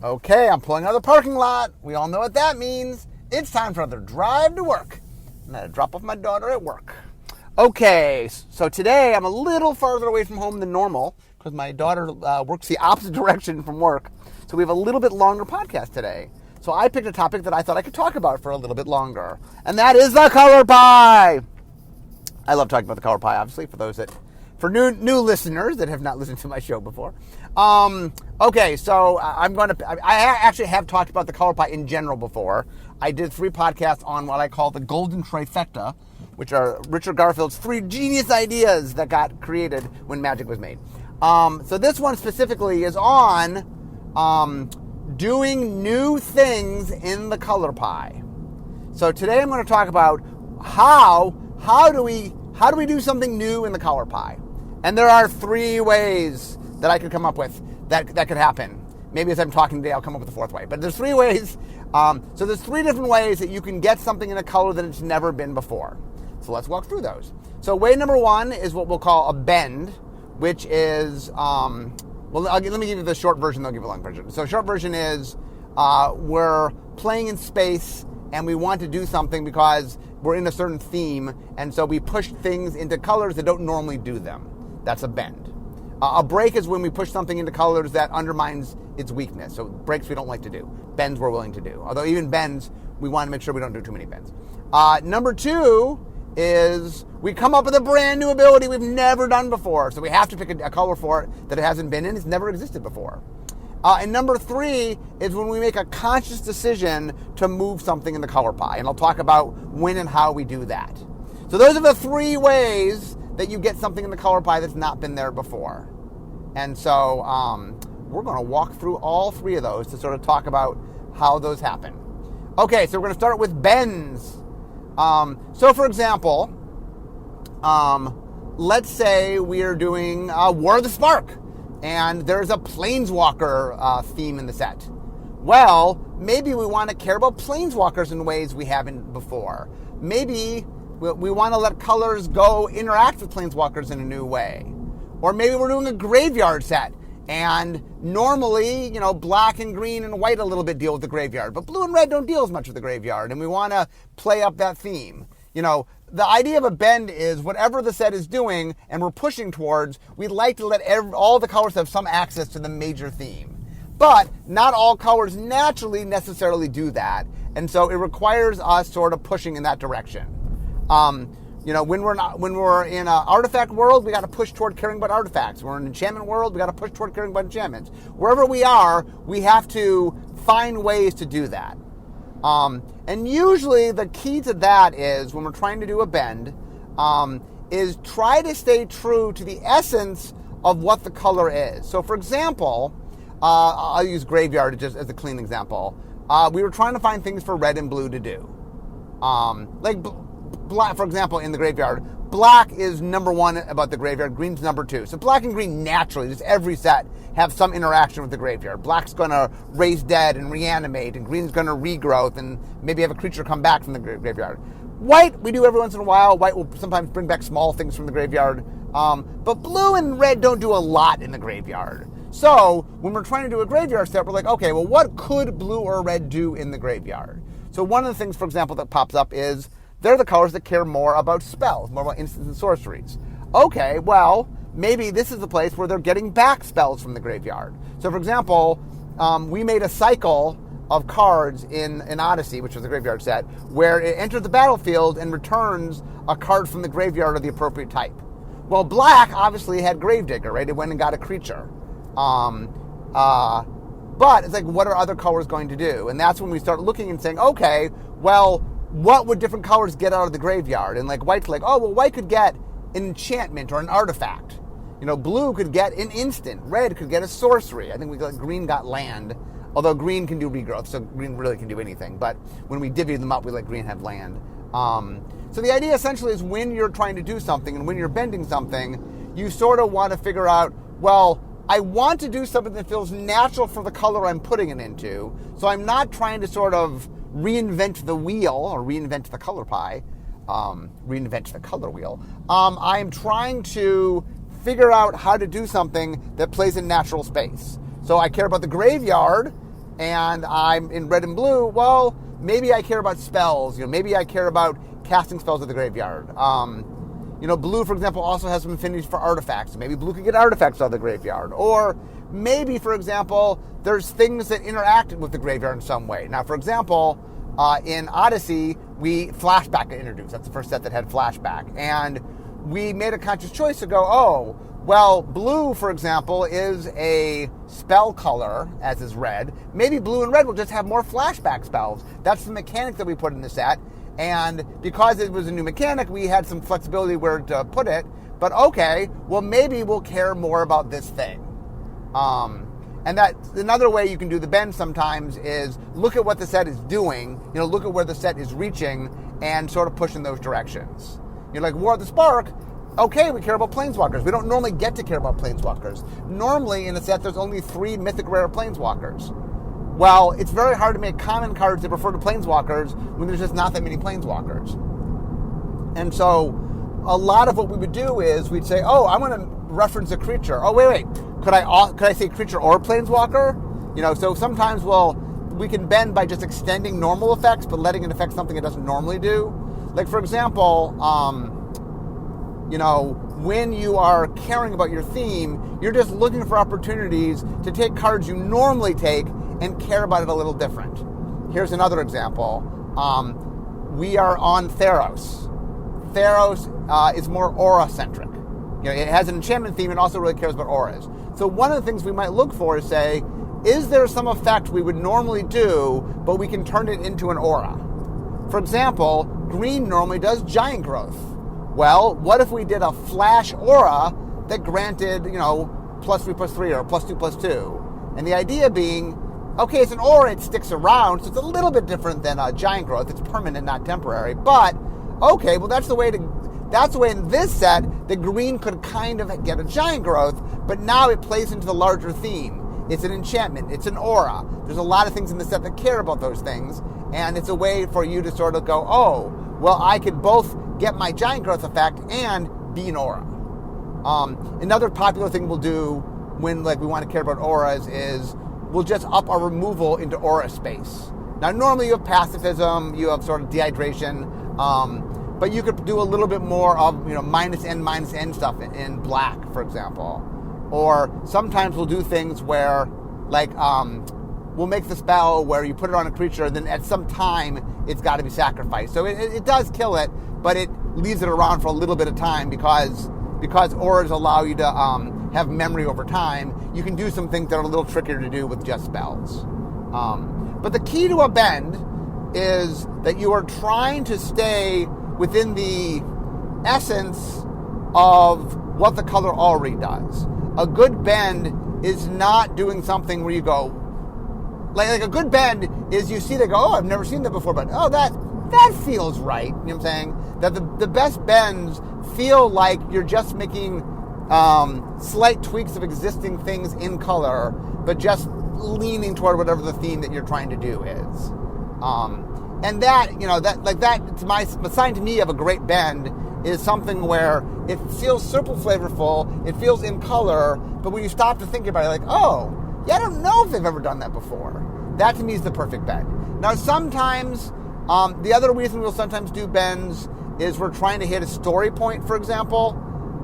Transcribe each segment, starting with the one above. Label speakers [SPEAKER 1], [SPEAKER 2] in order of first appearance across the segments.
[SPEAKER 1] Okay, I'm pulling out of the parking lot. We all know what that means. It's time for another drive to work. I'm going to drop off my daughter at work. Okay, so today I'm a little farther away from home than normal because my daughter works the opposite direction from work. So we have a little bit longer podcast today. So I picked a topic that I thought I could talk about for a little bit longer, and that is the color pie. I love talking about the color pie, obviously, for new listeners that have not listened to my show before. Okay, so I actually have talked about the color pie in general before. I did 3 podcasts on what I call the golden trifecta, which are Richard Garfield's 3 genius ideas that got created when magic was made. So this one specifically is on doing new things in the color pie. So today I'm going to talk about how do we do something new in the color pie. And there are 3 ways that I could come up with that could happen. Maybe as I'm talking today, I'll come up with a 4th way. But there's 3 ways. So there's 3 different ways that you can get something in a color that it's never been before. So let's walk through those. So way number 1 is what we'll call a bend, which is, let me give you the short version, then I'll give you the long version. So short version is we're playing in space and we want to do something because we're in a certain theme, and so we push things into colors that don't normally do them. That's a bend. A break is when we push something into colors that undermines its weakness. So breaks we don't like to do. Bends we're willing to do. Although even bends, we want to make sure we don't do too many bends. Number 2 is we come up with a brand new ability we've never done before. So we have to pick a color for it that it hasn't been in. It's never existed before. And number 3 is when we make a conscious decision to move something in the color pie. And I'll talk about when and how we do that. So those are the 3 ways that you get something in the color pie that's not been there before. And so we're going to walk through all 3 of those to sort of talk about how those happen. Okay, so we're going to start with bends. So for example, let's say we are doing War of the Spark. And there's a Planeswalker theme in the set. Well, maybe we want to care about Planeswalkers in ways we haven't before. Maybe we want to let colors go interact with Planeswalkers in a new way. Or maybe we're doing a graveyard set. And normally, black and green and white a little bit deal with the graveyard. But blue and red don't deal as much with the graveyard. And we want to play up that theme. The idea of a bend is whatever the set is doing and we're pushing towards, we'd like to let all the colors have some access to the major theme. But not all colors naturally necessarily do that. And so it requires us sort of pushing in that direction. When we're in an artifact world, we got to push toward caring about artifacts. We're in an enchantment world, we got to push toward caring about enchantments. Wherever we are, we have to find ways to do that. And usually the key to that is, when we're trying to do a bend, is try to stay true to the essence of what the color is. So for example, I'll use graveyard just as a clean example. We were trying to find things for red and blue to do. Black, for example, in the graveyard, black is number 1 about the graveyard, green's number 2. So black and green naturally, just every set, have some interaction with the graveyard. Black's going to raise dead and reanimate, and green's going to regrowth and maybe have a creature come back from the graveyard. White, we do every once in a while. White will sometimes bring back small things from the graveyard. But blue and red don't do a lot in the graveyard. So when we're trying to do a graveyard set, we're like, okay, well, what could blue or red do in the graveyard? So one of the things, for example, that pops up is they're the colors that care more about spells, more about instants and sorceries. Okay, well, maybe this is the place where they're getting back spells from the graveyard. So, for example, we made a cycle of cards in Odyssey, which was a graveyard set, where it enters the battlefield and returns a card from the graveyard of the appropriate type. Well, black obviously had Gravedigger, right? It went and got a creature. But it's like, what are other colors going to do? And that's when we start looking and saying, okay, well, what would different colors get out of the graveyard? And like white's like, oh, well, white could get an enchantment or an artifact. Blue could get an instant. Red could get a sorcery. I think green got land, although green can do regrowth, so green really can do anything. But when we divvy them up, we let green have land. So the idea essentially is when you're trying to do something and when you're bending something, you sort of want to figure out, well, I want to do something that feels natural for the color I'm putting it into. So I'm not trying to sort of reinvent the wheel or reinvent the color pie, reinvent the color wheel. I am trying to figure out how to do something that plays in natural space. So I care about the graveyard, and I'm in red and blue, well, maybe I care about spells. Maybe I care about casting spells at the graveyard. Blue, for example, also has some affinities for artifacts. Maybe blue can get artifacts out of the graveyard. Or maybe, for example, there's things that interact with the graveyard in some way. Now, for example, in Odyssey, Flashback got introduced. That's the first set that had Flashback. And we made a conscious choice to go, oh, well, blue, for example, is a spell color, as is red. Maybe blue and red will just have more flashback spells. That's the mechanic that we put in the set. And because it was a new mechanic, we had some flexibility where to put it. But okay, well, maybe we'll care more about this thing. And that's another way you can do the bend sometimes is look at what the set is doing, look at where the set is reaching and sort of push in those directions. Like War of the Spark, okay, we care about Planeswalkers. We don't normally get to care about Planeswalkers. Normally in a set there's only 3 mythic rare Planeswalkers. Well, it's very hard to make common cards that refer to Planeswalkers when there's just not that many Planeswalkers. And so a lot of what we would do is we'd say, oh, I want to reference a creature. Oh, wait. Could I say creature or Planeswalker? So sometimes we can bend by just extending normal effects, but letting it affect something it doesn't normally do. Like, for example, when you are caring about your theme, you're just looking for opportunities to take cards you normally take and care about it a little different. Here's another example. We are on Theros. Theros is more aura-centric. It has an enchantment theme and also really cares about auras. So one of the things we might look for is say, is there some effect we would normally do, but we can turn it into an aura? For example, green normally does giant growth. Well, what if we did a flash aura that granted, +3/+3 or +2/+2? And the idea being, okay, it's an aura, it sticks around, so it's a little bit different than a giant growth. It's permanent, not temporary. But, okay, well, that's the way in this set the green could kind of get a giant growth, but now it plays into the larger theme. It's an enchantment. It's an aura. There's a lot of things in the set that care about those things, and it's a way for you to sort of go, oh, well, I could both get my giant growth effect and be an aura. Another popular thing we'll do when we want to care about auras is we'll just up our removal into aura space. Now, normally you have pacifism, you have sort of dehydration, but you could do a little bit more of -N stuff in black, for example. Or sometimes we'll do things where we'll make the spell where you put it on a creature and then at some time it's got to be sacrificed. So it does kill it, but it leaves it around for a little bit of time because auras allow you to have memory over time. You can do some things that are a little trickier to do with just spells. But the key to a bend is that you are trying to stay within the essence of what the color already does. A good bend is not doing something where you go, like a good bend is you see they go, oh, I've never seen that before, but oh, that feels right. You know what I'm saying? That the best bends feel like you're just making slight tweaks of existing things in color, but just leaning toward whatever the theme that you're trying to do is. And that it's a sign to me of a great bend is something where it feels super flavorful, it feels in color, but when you stop to think about it, like, oh, yeah, I don't know if they've ever done that before. That to me is the perfect bend. Now, sometimes, the other reason we'll sometimes do bends is we're trying to hit a story point, for example.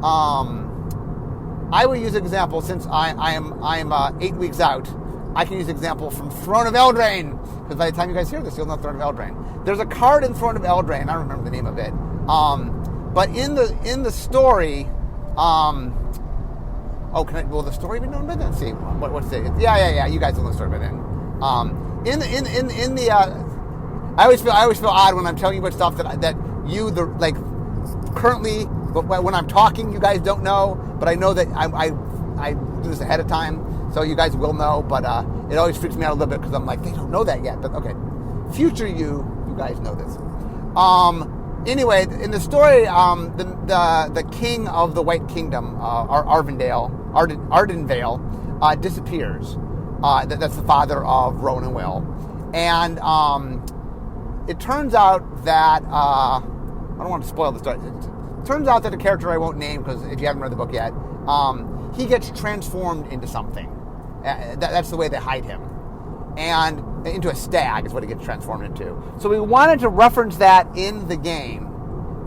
[SPEAKER 1] I will use an example since I am 8 weeks out. I can use an example from Throne of Eldraine, because by the time you guys hear this, you'll know Throne of Eldraine. There's a card in Throne of Eldraine, I don't remember the name of it, but in the story, will the story be known by then? Let's see, what's it? Yeah, you guys will know the story by then. I always feel odd when I'm telling you about stuff that you currently, but when I'm talking, you guys don't know, but I know that I do this ahead of time, so you guys will know, but it always freaks me out a little bit because I'm like, they don't know that yet, but okay. Future you guys know this. Anyway, in the story, the king of the White Kingdom, Ardenvale, disappears. That's the father of Rowan and Will. And it turns out that, I don't want to spoil the story. It turns out that a character I won't name, because if you haven't read the book yet, he gets transformed into something. That's the way they hide him. and into a stag is what it gets transformed into. So we wanted to reference that in the game.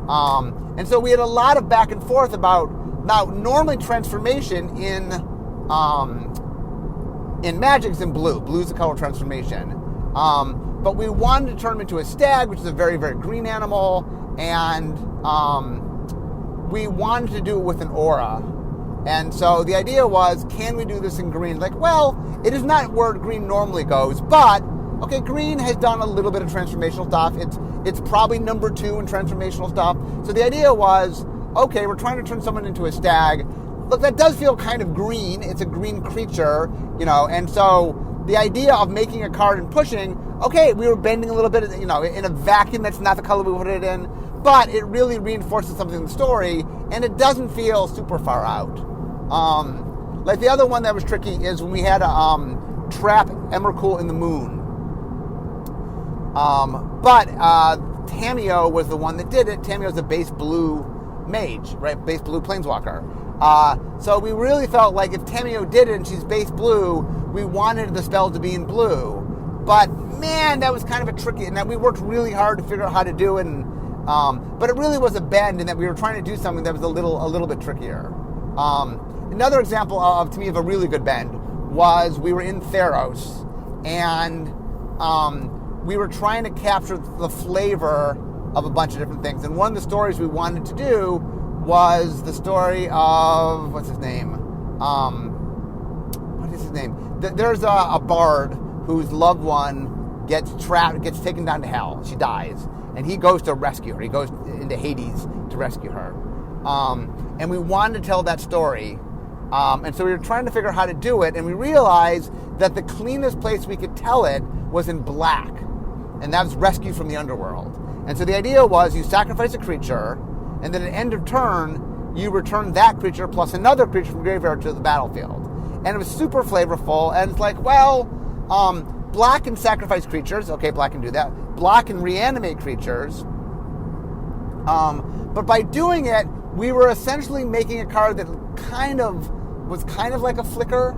[SPEAKER 1] And so we had a lot of back and forth about, now normally transformation in Magic's in blue. Blue's the color transformation. But we wanted to turn him into a stag, which is a very, very green animal, and we wanted to do it with an aura. And so the idea was, can we do this in green? Like, well, it is not where green normally goes, but, okay, green has done a little bit of transformational stuff. It's probably number 2 in transformational stuff. So the idea was, okay, we're trying to turn someone into a stag. Look, that does feel kind of green. It's a green creature, and so the idea of making a card and pushing, okay, we were bending a little bit, in a vacuum that's not the color we put it in, but it really reinforces something in the story, and it doesn't feel super far out. Like the other one that was tricky is when we had to trap Emrakul in the moon. But Tamiyo was the one that did it. Tamiyo's a base blue mage, right? Base blue planeswalker. So we really felt like if Tamiyo did it and she's base blue, we wanted the spell to be in blue. But man, that was kind of a tricky, and that we worked really hard to figure out how to do it. And, but it really was a bend in that we were trying to do something that was a little bit trickier. Another example to me, of a really good bend was we were in Theros, and we were trying to capture the flavor of a bunch of different things. And one of the stories we wanted to do was the story of, what's his name? There's a bard whose loved one gets taken down to hell. She dies. And he goes to rescue her. He goes into Hades to rescue her. And we wanted to tell that story. And so we were trying to figure out how to do it. And we realized that the cleanest place we could tell it was in black. And that was rescue from the underworld. And so the idea was you sacrifice a creature, and then at the end of turn, you return that creature plus another creature from the graveyard to the battlefield. And it was super flavorful. And it's like, well, black can sacrifice creatures. Okay, black can do that. Black can reanimate creatures. But by doing it, we were essentially making a card that was kind of like a flicker,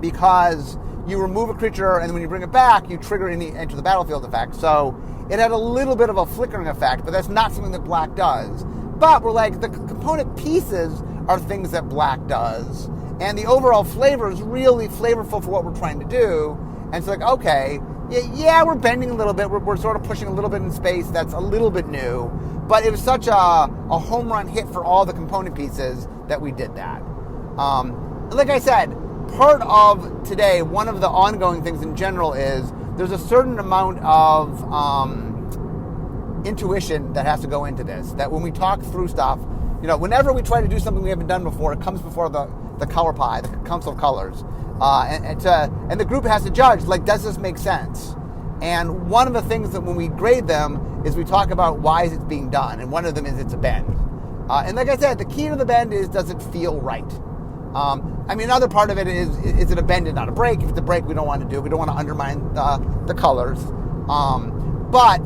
[SPEAKER 1] because you remove a creature, and when you bring it back, you trigger any enter the battlefield effect. So it had a little bit of a flickering effect, but that's not something that black does. But we're like, the component pieces are things that black does, and the overall flavor is really flavorful for what we're trying to do. And it's like, okay, yeah, we're bending a little bit. We're sort of pushing a little bit in space. That's a little bit new. But it was such a home run hit for all the component pieces that we did that. Like I said, part of today, one of the ongoing things in general is there's a certain amount of intuition that has to go into this. That when we talk through stuff, whenever we try to do something we haven't done before, it comes before the color pie, the Council of Colors. And the group has to judge, like, does this make sense? And one of the things that when we grade them is we talk about why is it being done, and one of them is it's a bend. And like I said, the key to the bend is, does it feel right? Another part of it is it a bend and not a break? If it's a break, we don't want to do it. We don't want to undermine the colors. But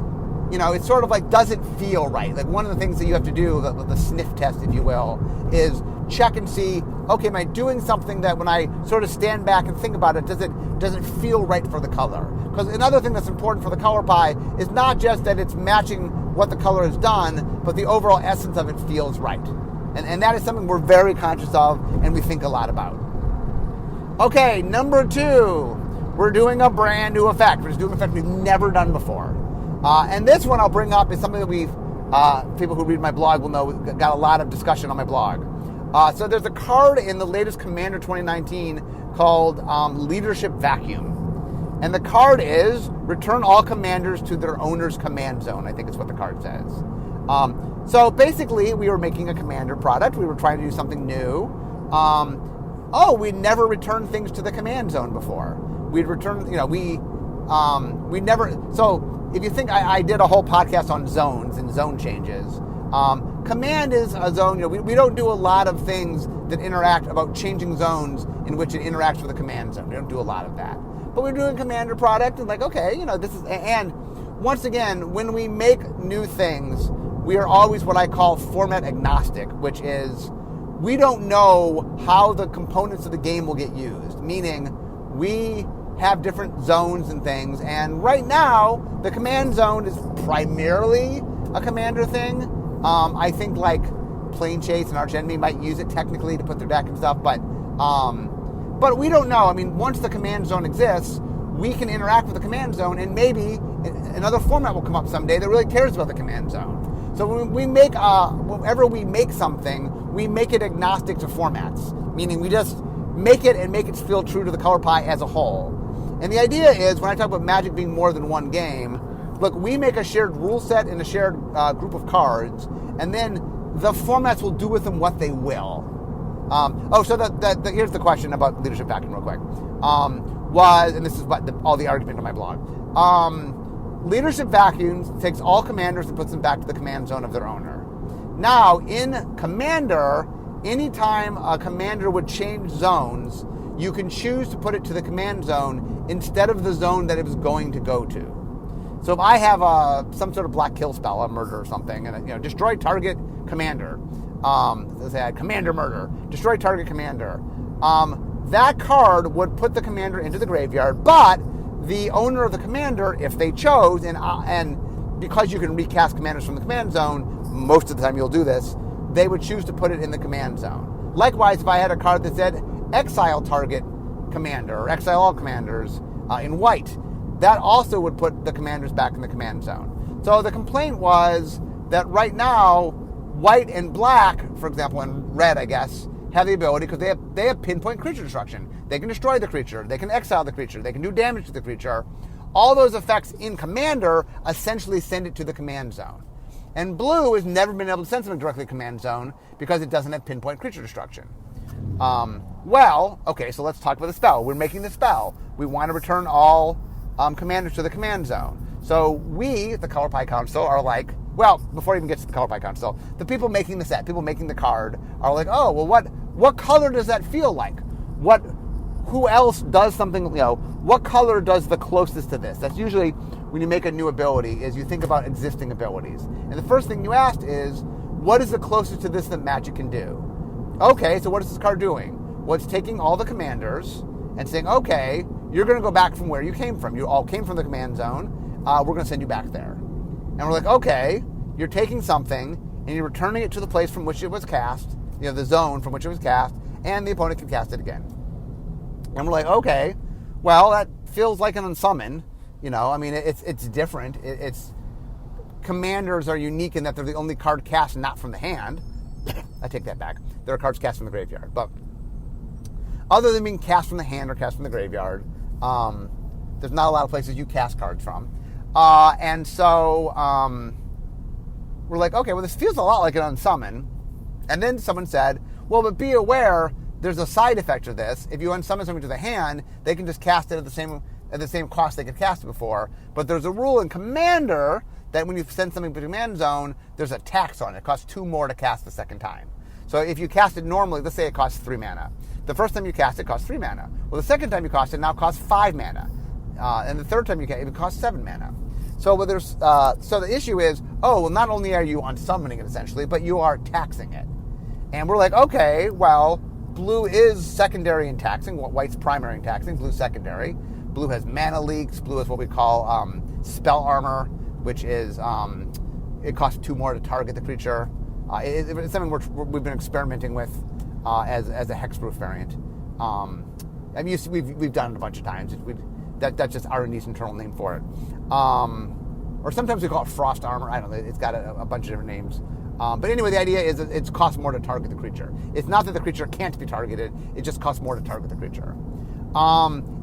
[SPEAKER 1] it's sort of like, does it feel right? Like, one of the things that you have to do, the sniff test, if you will, is check and see, okay, am I doing something that when I sort of stand back and think about it, does it feel right for the color? Because another thing that's important for the color pie is not just that it's matching what the color has done, but the overall essence of it feels right. And that is something we're very conscious of and we think a lot about. Okay, number 2, we're doing a brand new effect. We're just doing an effect we've never done before. And this one I'll bring up is something that people who read my blog will know, got a lot of discussion on my blog. So there's a card in the latest Commander 2019 called Leadership Vacuum. And the card is return all commanders to their owner's command zone, I think is what the card says. So basically, we were making a commander product. We were trying to do something new. We'd never returned things to the command zone before. We'd return, we never, so if you think I did a whole podcast on zones and zone changes, command is a zone, we don't do a lot of things that interact about changing zones in which it interacts with a command zone. We don't do a lot of that. But we're doing a commander product and like, okay, this is, and once again, when we make new things, we are always what I call format agnostic, which is we don't know how the components of the game will get used. Meaning, we have different zones and things. And right now, the command zone is primarily a commander thing. I think like Plane Chase and Arch Enemy might use it technically to put their deck and stuff, but we don't know. I mean, once the command zone exists, we can interact with the command zone, and maybe another format will come up someday that really cares about the command zone. So when we make, whenever we make something, we make it agnostic to formats, meaning we just make it and make it feel true to the color pie as a whole. And the idea is, when I talk about Magic being more than one game, look, we make a shared rule set and a shared group of cards, and then the formats will do with them what they will. Here's the question about Leadership Vacuum real quick. And this is all the argument on my blog. Leadership Vacuum takes all commanders and puts them back to the command zone of their owner. Now, in Commander, anytime a commander would change zones, you can choose to put it to the command zone instead of the zone that it was going to go to. So if I have some sort of black kill spell, a murder or something, and destroy target commander, let's say I had commander murder, destroy target commander, that card would put the commander into the graveyard, but the owner of the commander, if they chose, and because you can recast commanders from the command zone, most of the time you'll do this, they would choose to put it in the command zone. Likewise, if I had a card that said exile target commander or exile all commanders in white, that also would put the commanders back in the command zone. So the complaint was that right now, white and black, for example, and red, I guess, have the ability, because they have pinpoint creature destruction. They can destroy the creature, they can exile the creature, they can do damage to the creature. All those effects in Commander essentially send it to the command zone. And blue has never been able to send something directly to command zone because it doesn't have pinpoint creature destruction. So let's talk about the spell. We're making the spell. We want to return all commanders to the command zone. So we, the Color Pie Council, are like, well, before it even gets to the Color Pie Council, the people making the set, people making the card, are like, oh, well, what color does that feel like? Who else does something, what color does the closest to this? That's usually when you make a new ability, is you think about existing abilities. And the first thing you asked is, what is the closest to this that Magic can do? Okay, so what is this card doing? Well, it's taking all the commanders and saying, okay, you're going to go back from where you came from. You all came from the command zone. We're going to send you back there. And we're like, okay, you're taking something and you're returning it to the place from which it was cast, the zone from which it was cast, and the opponent can cast it again. And we're like, okay, well, that feels like an unsummon. It's different. It's commanders are unique in that they're the only card cast not from the hand. I take that back. There are cards cast from the graveyard. But other than being cast from the hand or cast from the graveyard, there's not a lot of places you cast cards from. And so we're like, okay, well, this feels a lot like an unsummon. And then someone said, well, but be aware, there's a side effect of this. If you unsummon something to the hand, they can just cast it at the same cost they could cast it before. But there's a rule in Commander that when you send something to the command zone, there's a tax on it. It costs 2 more to cast the second time. So if you cast it normally, let's say it costs 3 mana. The first time you cast it costs 3 mana. Well, the second time you cast it now costs 5 mana. And the third time you cast it costs 7 mana. So the issue is, not only are you unsummoning it essentially, but you are taxing it. And we're like, okay, well, blue is secondary in taxing, white's primary in taxing, blue's secondary. Blue has mana leaks, blue has what we call spell armor, which is, it costs 2 more to target the creature. It's something we've been experimenting with as a hexproof variant. We've done it a bunch of times. That's just R&D's internal name for it. Or sometimes we call it frost armor. I don't know. It's got a bunch of different names. But anyway, the idea is it costs more to target the creature. It's not that the creature can't be targeted. It just costs more to target the creature.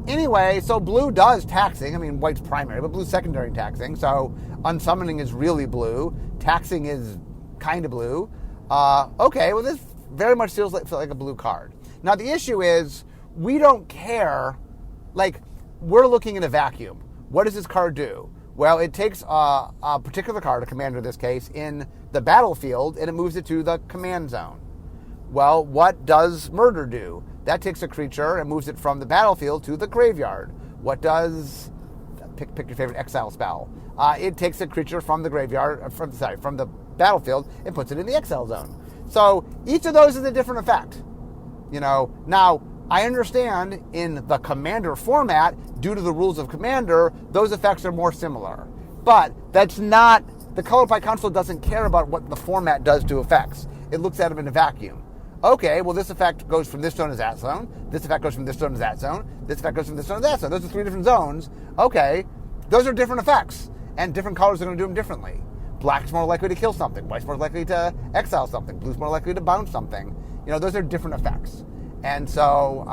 [SPEAKER 1] Anyway, so blue does taxing. I mean, white's primary, but blue's secondary in taxing. So unsummoning is really blue. Taxing is kind of blue. Okay, well, this very much feels like a blue card. Now, the issue is we don't care. Like, we're looking in a vacuum. What does this card do? Well, it takes a particular card, a commander in this case, in the battlefield, and it moves it to the command zone. Well, what does murder do? That takes a creature and moves it from the battlefield to the graveyard. What does... Pick your favorite exile spell. It takes a creature from the graveyard, from the battlefield, and puts it in the exile zone. So each of those is a different effect. Now, I understand in the Commander format, due to the rules of Commander, those effects are more similar. But that's not, the Color Pie console doesn't care about what the format does to effects. It looks at them in a vacuum. Okay, well this effect goes from this zone to that zone, this effect goes from this zone to that zone, this effect goes from this zone to that zone. Those are 3 different zones. Okay, those are different effects, and different colors are going to do them differently. Black's more likely to kill something, white's more likely to exile something, blue's more likely to bounce something. You know, those are different effects. And so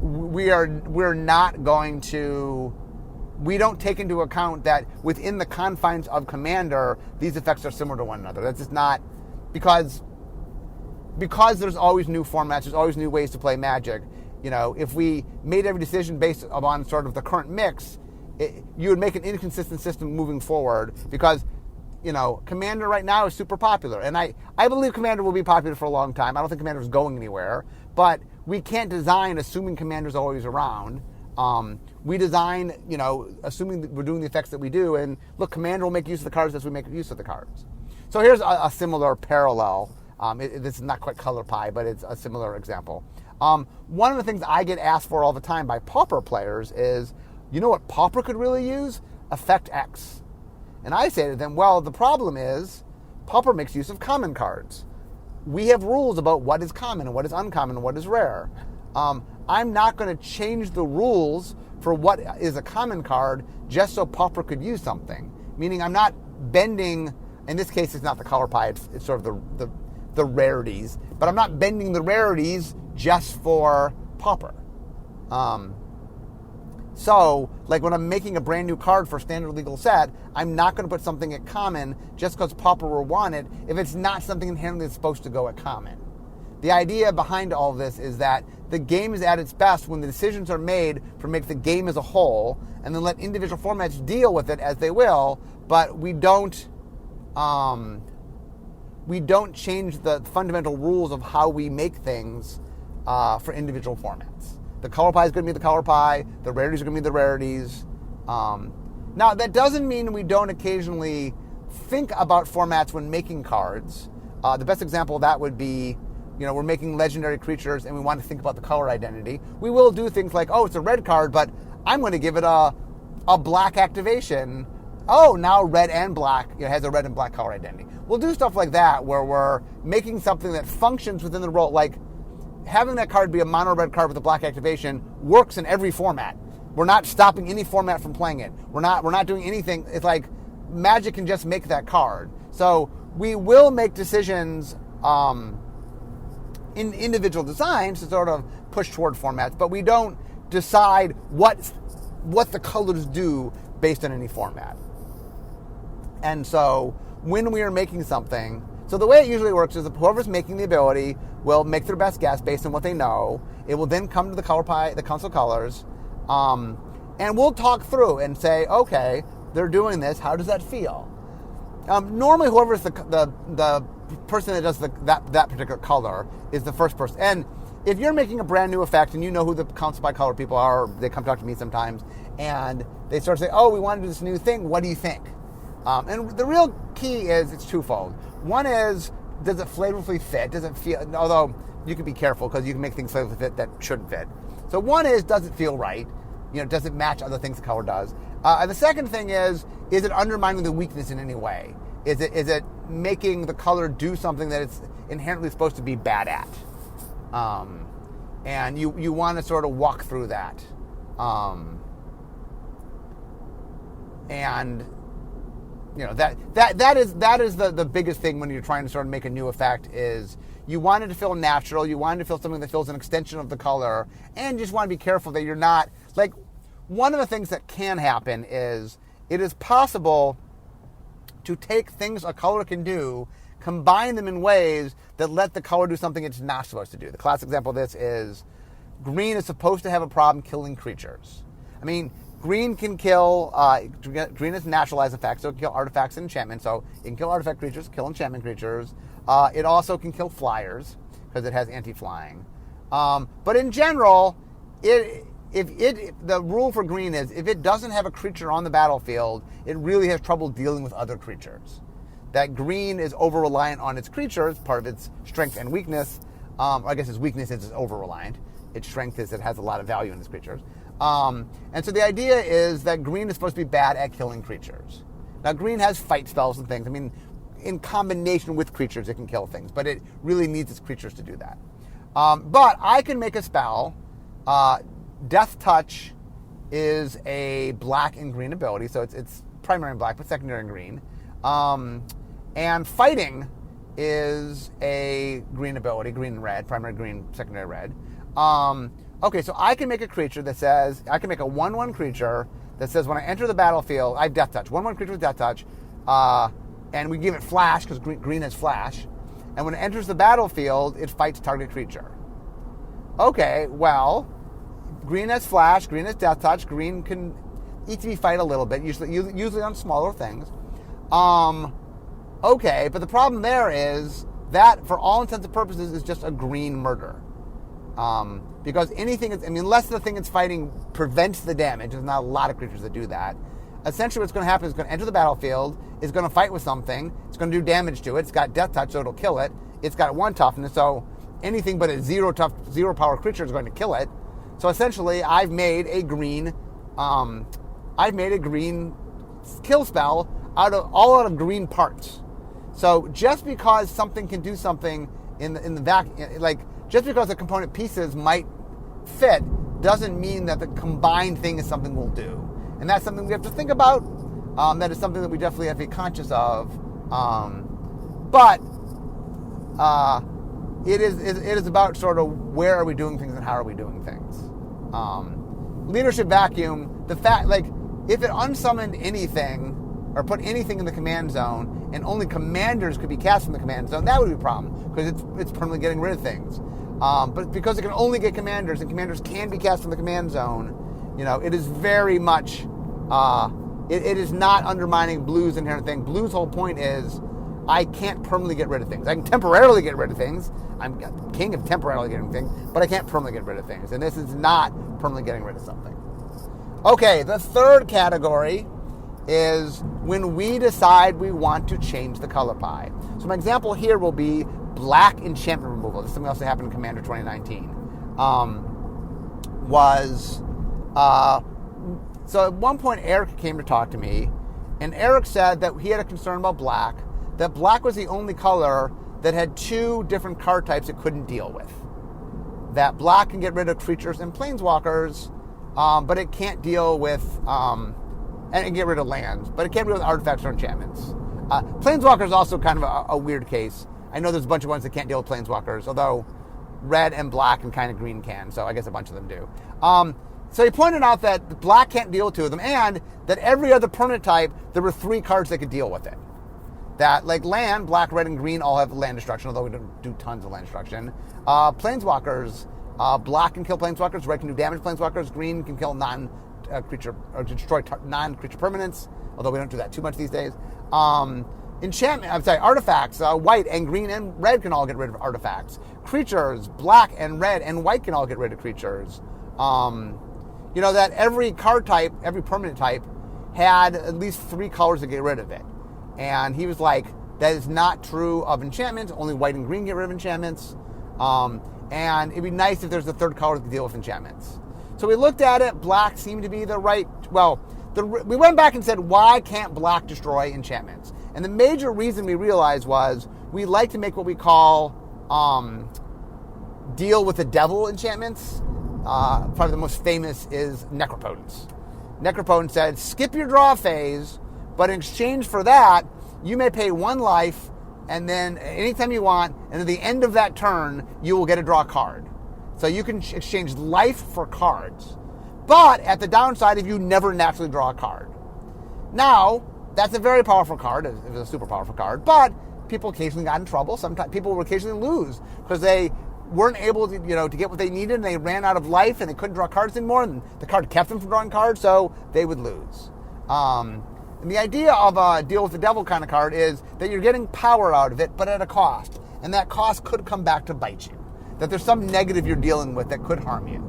[SPEAKER 1] we're not going to, we don't take into account that within the confines of Commander, these effects are similar to one another. That's just not, because there's always new formats, there's always new ways to play Magic. You know, if we made every decision based upon sort of the current mix, you would make an inconsistent system moving forward, because, you know, Commander right now is super popular. And I believe Commander will be popular for a long time. I don't think Commander is going anywhere. But we can't design assuming Commander's always around. We design, you know, assuming that we're doing the effects that we do. And look, Commander will make use of the cards as we make use of the cards. So here's a similar parallel. This is not quite Color Pie, but it's a similar example. One of the things I get asked for all the time by Pauper players is, you know what Pauper could really use? Effect X. And I say to them, well, the problem is Pauper makes use of common cards. We have rules about what is common and what is uncommon and what is rare. I'm not going to change the rules for what is a common card just so Pauper could use something. Meaning I'm not bending, in this case it's not the Color Pie, it's sort of the rarities, but I'm not bending the rarities just for Pauper. So, like when I'm making a brand new card for a standard legal set, I'm not going to put something at common just because Pauper will want it if it's not something inherently that's supposed to go at common. The idea behind all of this is that the game is at its best when the decisions are made for make the game as a whole, and then let individual formats deal with it as they will, but we don't change the fundamental rules of how we make things for individual formats. The Color Pie is going to be the Color Pie. The rarities are going to be the rarities. Now, that doesn't mean we don't occasionally think about formats when making cards. The best example of that would be, you know, we're making legendary creatures and we want to think about the color identity. We will do things like, oh, it's a red card, but I'm going to give it a black activation. Oh, now red and black, you know, has a red and black color identity. We'll do stuff like that where we're making something that functions within the role, like having that card be a mono red card with a black activation works in every format. We're not stopping any format from playing it. We're not doing anything. It's like Magic can just make that card. So we will make decisions in individual designs to sort of push toward formats, but we don't decide what the colors do based on any format. And so when we are making something, so the way it usually works is that whoever's making the ability will make their best guess based on what they know. It will then come to the Color Pie, the console colors, and we'll talk through and say, okay, they're doing this. How does that feel? Normally, whoever's the person that does that particular color is the first person. And if you're making a brand new effect and you know who the console by color people are, they come talk to me sometimes, and they start to say, oh, we want to do this new thing. What do you think? And the real key is it's twofold. One is, does it flavorfully fit? Does it feel, although you can be careful because you can make things flavorfully fit that shouldn't fit. So one is, does it feel right? You know, does it match other things the color does? And the second thing is it undermining the weakness in any way? Is it making the color do something that it's inherently supposed to be bad at? And you want to sort of walk through that. And you know, that is the biggest thing when you're trying to sort of make a new effect is you want it to feel natural, you want it to feel something that feels an extension of the color, and you just want to be careful that you're not, like, one of the things that can happen is it is possible to take things a color can do, combine them in ways that let the color do something it's not supposed to do. The classic example of this is green is supposed to have a problem killing creatures. I mean, green can kill, green is naturalized effect, so it can kill artifacts and enchantments. So it can kill artifact creatures, kill enchantment creatures. It also can kill flyers, because it has anti-flying. But in general, the rule for green is if it doesn't have a creature on the battlefield, it really has trouble dealing with other creatures. That green is over-reliant on its creatures, part of its strength and weakness, I guess its weakness is it's over-reliant. Its strength is it has a lot of value in its creatures. And so the idea is that green is supposed to be bad at killing creatures. Now, green has fight spells and things. I mean, in combination with creatures, it can kill things, but it really needs its creatures to do that. But I can make a spell. Death Touch is a black and green ability, so it's primary in black, but secondary in green. And Fighting is a green ability, green and red, primary green, secondary red. Okay, so I can make a creature that says, I can make a 1/1 creature that says when I enter the battlefield, I have Death Touch. 1/1 creature with Death Touch, and we give it Flash because green has Flash. And when it enters the battlefield, it fights target creature. Okay, well, green has Flash, green has Death Touch, green can ETB fight a little bit, usually on smaller things. Okay, but the problem there is that, for all intents and purposes, is just a green murder. Because anything, unless the thing it's fighting prevents the damage, there's not a lot of creatures that do that. Essentially what's going to happen is it's going to enter the battlefield, it's going to fight with something, it's going to do damage to it, it's got Death Touch, so it'll kill it, it's got 1 toughness, so anything but a 0 power creature is going to kill it. So essentially I've made a green kill spell out of green parts. So just because something can do something in the vacuum, like just because the component pieces might fit, doesn't mean that the combined thing is something we'll do. And that's something we have to think about. That is something that we definitely have to be conscious of. But it is about sort of where are we doing things and how are we doing things. Leadership Vacuum, the fact, like, if it unsummoned anything or put anything in the command zone and only commanders could be cast from the command zone, that would be a problem because it's permanently getting rid of things. But because it can only get commanders and commanders can be cast from the command zone, it is very much, it is not undermining Blue's inherent thing. Blue's whole point is, I can't permanently get rid of things. I can temporarily get rid of things. I'm king of temporarily getting things, but I can't permanently get rid of things. And this is not permanently getting rid of something. Okay, the third category is when we decide we want to change the color pie. So my example here will be black enchantment removal. This is something else that happened in Commander 2019. So at one point Eric came to talk to me, and Eric said that he had a concern about black, that black was the only color that had 2 different card types it couldn't deal with. That black can get rid of creatures and planeswalkers, but it can't deal with, and get rid of lands, but it can't deal with artifacts or enchantments. Planeswalkers is also kind of a weird case. I know there's a bunch of ones that can't deal with planeswalkers, although red and black and kind of green can, so I guess a bunch of them do. So he pointed out that black can't deal with 2 of them, and that every other permanent type, there were 3 cards that could deal with it. That, like land, black, red, and green all have land destruction, although we don't do tons of land destruction. Planeswalkers, black can kill planeswalkers, red can do damage to planeswalkers, green can kill non-creature, or destroy non-creature permanents, although we don't do that too much these days. Artifacts, white and green and red can all get rid of artifacts. Creatures, black and red and white can all get rid of creatures. That every card type, every permanent type, had at least 3 colors to get rid of it. And he was like, that is not true of enchantments. Only white and green get rid of enchantments. And it'd be nice if there's a 3rd color to deal with enchantments. So we looked at it. Black seemed to be the right, we went back and said, why can't black destroy enchantments? And the major reason we realized was we like to make what we call deal with the devil enchantments. Probably the most famous is Necropotence. Necropotence said, skip your draw phase, but in exchange for that, you may pay 1 life, and then anytime you want, and at the end of that turn, you will get to draw a card. So you can exchange life for cards. But at the downside, if you never naturally draw a card. Now, that's a very powerful card. It's a super powerful card. But people occasionally got in trouble. Sometimes people would occasionally lose because they weren't able to, to get what they needed, and they ran out of life, and they couldn't draw cards anymore, and the card kept them from drawing cards, so they would lose. And the idea of a deal with the devil kind of card is that you're getting power out of it, but at a cost. And that cost could come back to bite you. That there's some negative you're dealing with that could harm you.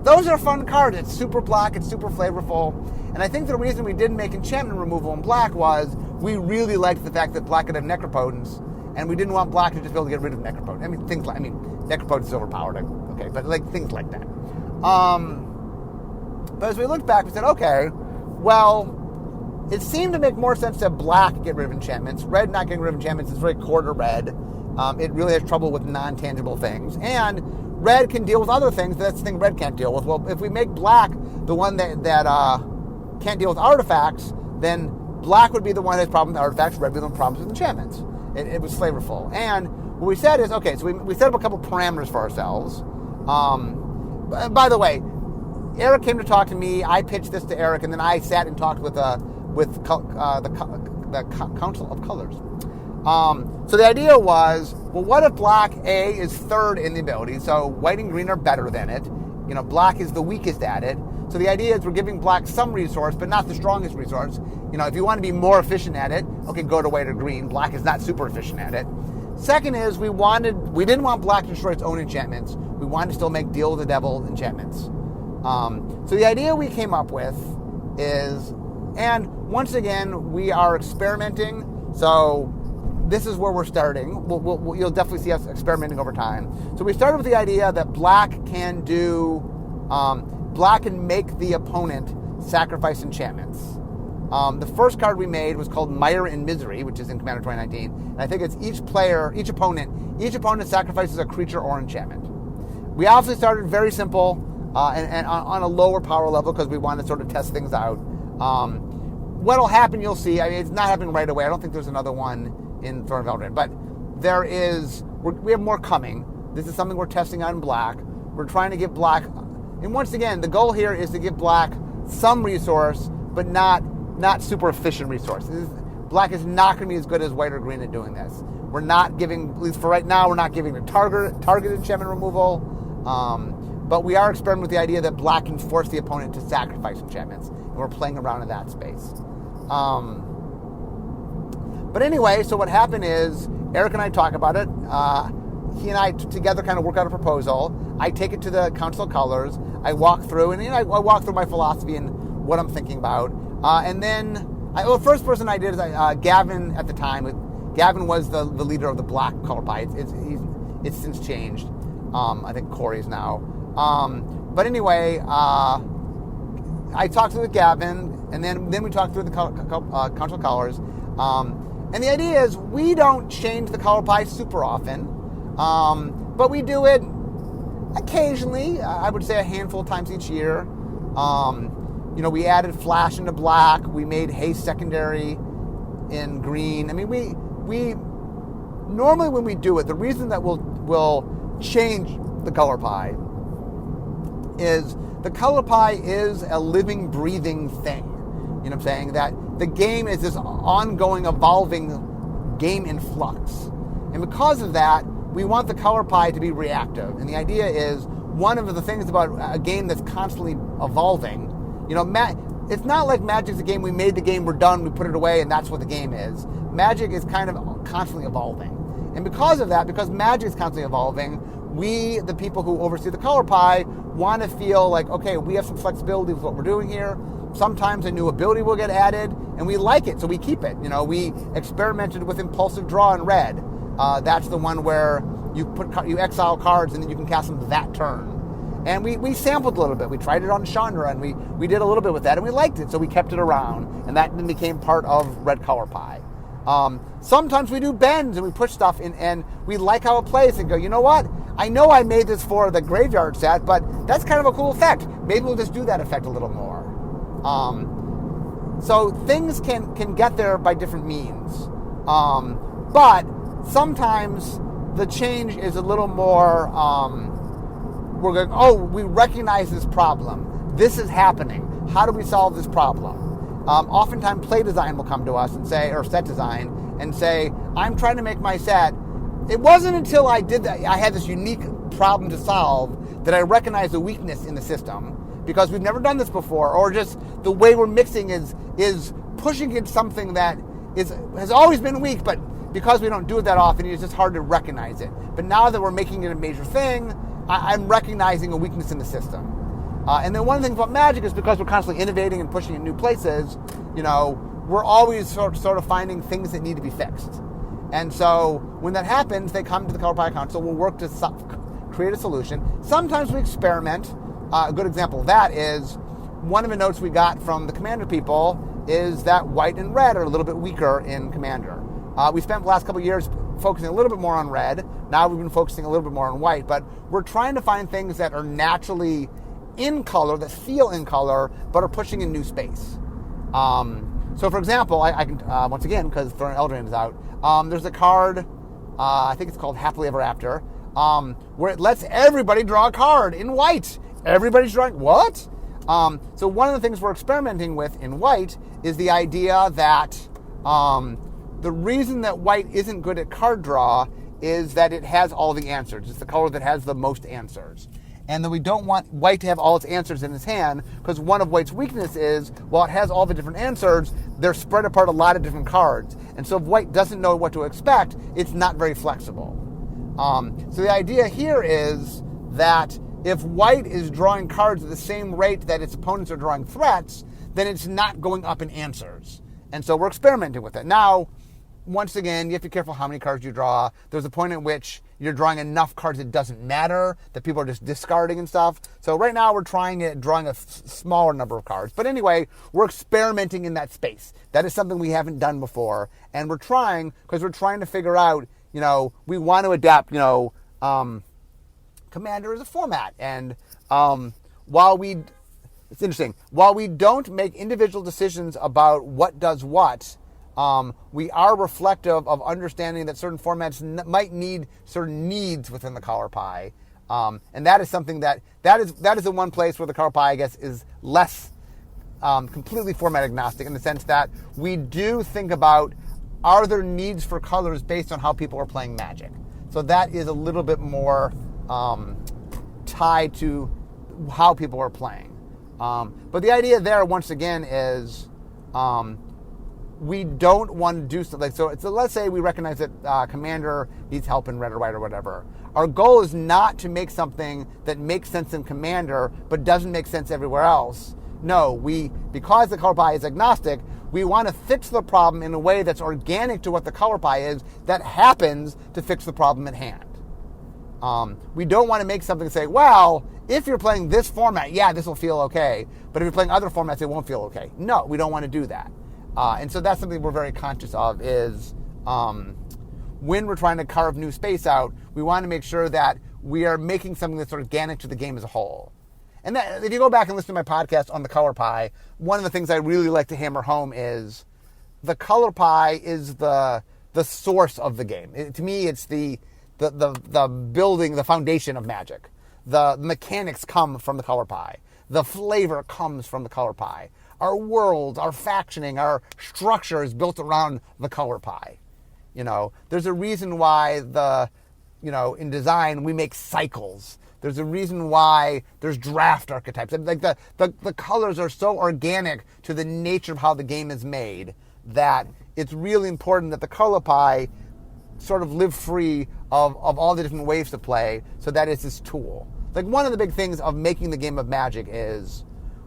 [SPEAKER 1] Those are fun cards. It's super black. It's super flavorful. And I think the reason we didn't make enchantment removal in black was we really liked the fact that black could have Necropotence. and we didn't want black to just be able to get rid of Necropode. I mean, Necropode is overpowered, okay, but like things like that. But as we looked back, we said, okay, well, it seemed to make more sense to have black get rid of enchantments. Red not getting rid of enchantments is very core to red. It really has trouble with non-tangible things. And red can deal with other things. That's the thing red can't deal with. Well, if we make black the one that can't deal with artifacts, then black would be the one that has problems with artifacts, red would be the one with problems with enchantments. It was flavorful. And what we said is, okay, so we set up a couple parameters for ourselves. By the way, Eric came to talk to me. I pitched this to Eric, and then I sat and talked with the Council of Colors. So the idea was, well, what if black A is third in the ability, so white and green are better than it. Black is the weakest at it. So the idea is we're giving black some resource, but not the strongest resource. If you want to be more efficient at it, okay, go to white or green. Black is not super efficient at it. Second is we didn't want black to destroy its own enchantments. We wanted to still make Deal with the Devil enchantments. So the idea we came up with is, and once again, we are experimenting. So this is where we're starting. You'll definitely see us experimenting over time. So we started with the idea that black can make the opponent sacrifice enchantments. The first card we made was called Mire in Misery, which is in Commander 2019. And I think it's each opponent sacrifices a creature or enchantment. We obviously started very simple and on a lower power level because we wanted to sort of test things out. What'll happen, you'll see. I mean, it's not happening right away. I don't think there's another one in Throne of Eldraine, but we have more coming. This is something we're testing out in black. We're trying to give black, and once again, the goal here is to give black some resource, but not super efficient resources. Black is not going to be as good as white or green at doing this. We're not giving, at least for right now, we're not giving the targeted enchantment removal, but we are experimenting with the idea that black can force the opponent to sacrifice enchantments, and we're playing around in that space. But anyway, so what happened is Eric and I talk about it. He and I together kind of work out a proposal. I take it to the Council of Colors. I walk through, and I walk through my philosophy and what I'm thinking about. And then, the first person I did is Gavin at the time. Gavin was the leader of the black color pie. It's since changed. I think Corey's now. But anyway, I talked with Gavin, and then we talked through the Council of Colors. And the idea is we don't change the color pie super often, but we do it occasionally. I would say a handful of times each year. We added flash into black. We made haste secondary in green. I mean, we normally when we do it, the reason that we'll change the color pie is the color pie is a living, breathing thing. You know what I'm saying? That the game is this ongoing, evolving game in flux. And because of that, we want the color pie to be reactive. And the idea is, one of the things about a game that's constantly evolving, it's not like Magic's a game, we made the game, we're done, we put it away, and that's what the game is. Magic is kind of constantly evolving. And because of that, because Magic is constantly evolving, we, the people who oversee the color pie, want to feel like, okay, we have some flexibility with what we're doing here. Sometimes a new ability will get added, and we like it, so we keep it. We experimented with Impulsive Draw in red. That's the one where you exile cards and then you can cast them that turn. And we sampled a little bit. We tried it on Chandra, and we did a little bit with that, and we liked it, so we kept it around, and that then became part of red color pie. Sometimes we do bends, and we push stuff in, and we like how it plays, and go, you know what? I know I made this for the graveyard set, but that's kind of a cool effect. Maybe we'll just do that effect a little more. So things can get there by different means. But sometimes the change is a little more, we're going, we recognize this problem. This is happening. How do we solve this problem? Oftentimes play design will come to us and say, or set design, and say, I'm trying to make my set. It wasn't until I did that, I had this unique problem to solve, that I recognized a weakness in the system, because we've never done this before, or just the way we're mixing is pushing against something that has always been weak, but because we don't do it that often, it's just hard to recognize it. But now that we're making it a major thing, I'm recognizing a weakness in the system. And then one of the things about Magic is because we're constantly innovating and pushing in new places, we're always sort of finding things that need to be fixed. And so when that happens, they come to the Color Pie Council. We'll work to create a solution. Sometimes we experiment. A good example of that is one of the notes we got from the Commander people is that white and red are a little bit weaker in Commander. We spent the last couple of years focusing a little bit more on red. Now we've been focusing a little bit more on white, but we're trying to find things that are naturally in color, that feel in color, but are pushing in new space. So for example, I can, once again, because Throne Eldraine is out, there's a card, I think it's called Happily Ever After, where it lets everybody draw a card in white. Everybody's drawing, what? So one of the things we're experimenting with in white is the idea that the reason that white isn't good at card draw is that it has all the answers. It's the color that has the most answers. And that we don't want white to have all its answers in its hand, because one of white's weakness is, while it has all the different answers, they're spread apart a lot of different cards. And so if white doesn't know what to expect, it's not very flexible. So the idea here is that if white is drawing cards at the same rate that its opponents are drawing threats, then it's not going up in answers. And so we're experimenting with it. Now, once again, you have to be careful how many cards you draw. There's a point at which you're drawing enough cards it doesn't matter, that people are just discarding and stuff. So right now we're drawing a smaller number of cards. But anyway, we're experimenting in that space. That is something we haven't done before. And we're trying, because we're trying to figure out, we want to adapt, Commander as a format. And it's interesting, while we don't make individual decisions about what does what, we are reflective of understanding that certain formats might need certain needs within the Color Pie. And that is something that is the one place where the Color Pie, I guess, is less completely format agnostic, in the sense that we do think about, are there needs for colors based on how people are playing Magic? So that is a little bit more tied to how people are playing. But the idea there, once again, is we don't want to do something. So let's say we recognize that Commander needs help in red or white or whatever. Our goal is not to make something that makes sense in Commander but doesn't make sense everywhere else. No, because the Color Pie is agnostic, we want to fix the problem in a way that's organic to what the Color Pie is, that happens to fix the problem at hand. We don't want to make something say, well, if you're playing this format, yeah, this will feel okay. But if you're playing other formats, it won't feel okay. No, we don't want to do that. And so that's something we're very conscious of, is when we're trying to carve new space out, we want to make sure that we are making something that's organic to the game as a whole. And that, if you go back and listen to my podcast on the Color Pie, one of the things I really like to hammer home is the Color Pie is the source of the game. To me, it's the building, the foundation of Magic. The mechanics come from the Color Pie. The flavor comes from the Color Pie. Our worlds, our factioning, our structure is built around the Color Pie. There's a reason why in design we make cycles. There's a reason why there's draft archetypes. Like the colors are so organic to the nature of how the game is made that it's really important that the Color Pie sort of live free of all the different ways to play, so that it's this tool. Like, one of the big things of making the game of Magic is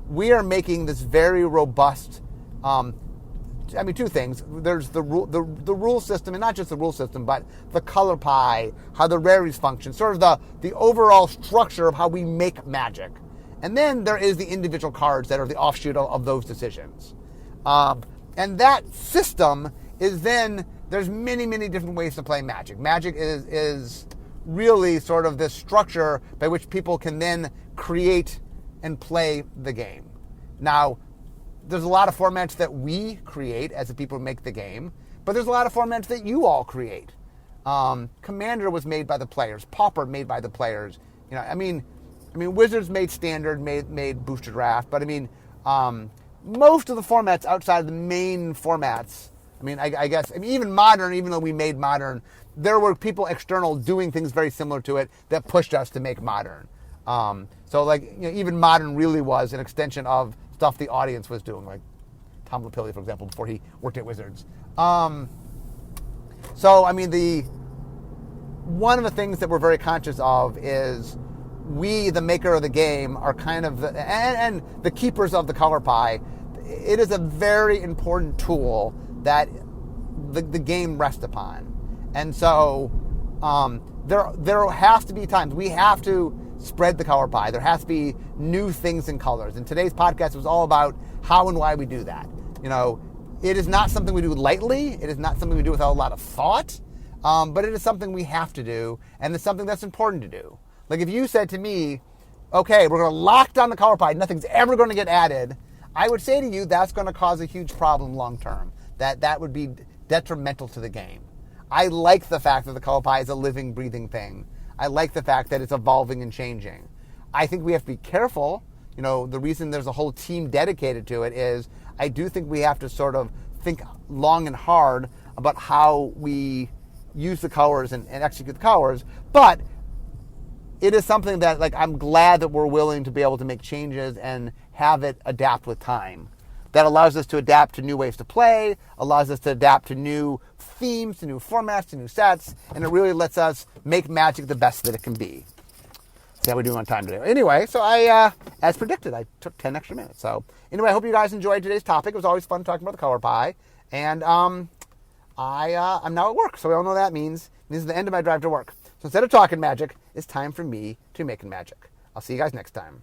[SPEAKER 1] we are making this very robust, two things. There's the rule system, and not just the rule system, but the Color Pie, how the rarities function, sort of the overall structure of how we make Magic. And then there is the individual cards that are the offshoot of those decisions. And that system is then, there's many, many different ways to play Magic. Magic is really sort of this structure by which people can then create and play the game. Now, there's a lot of formats that we create as the people who make the game, but there's a lot of formats that you all create. Commander was made by the players. Pauper made by the players. Wizards made Standard, made Booster Draft, but most of the formats outside of the main formats, even Modern, even though we made Modern, there were people external doing things very similar to it that pushed us to make Modern. Even Modern really was an extension of stuff the audience was doing, like Tom Lapilli, for example, before he worked at Wizards. One of the things that we're very conscious of is we, the maker of the game, are kind of and the keepers of the Color Pie. It is a very important tool that the game rests upon. And so there has to be times we have to spread the color pie. There has to be new things in colors. And today's podcast was all about how and why we do that. It is not something we do lightly. It is not something we do without a lot of thought. But it is something we have to do, and it's something that's important to do. Like if you said to me, okay, we're going to lock down the color pie, nothing's ever going to get added, I would say to you that's going to cause a huge problem long term. That would be detrimental to the game. I like the fact that the color pie is a living, breathing thing. I like the fact that it's evolving and changing. I think we have to be careful. The reason there's a whole team dedicated to it is I do think we have to sort of think long and hard about how we use the colors and execute the colors. But it is something that I'm glad that we're willing to be able to make changes and have it adapt with time. That allows us to adapt to new ways to play, allows us to adapt to new themes, to new formats, to new sets, and it really lets us make Magic the best that it can be. See how we're doing on time today. Anyway, so as predicted, I took 10 extra minutes. So anyway, I hope you guys enjoyed today's topic. It was always fun talking about the color pie. And I'm now at work, so we all know what that means. It means the end of my drive to work. So instead of talking magic, it's time for me to make magic. I'll see you guys next time.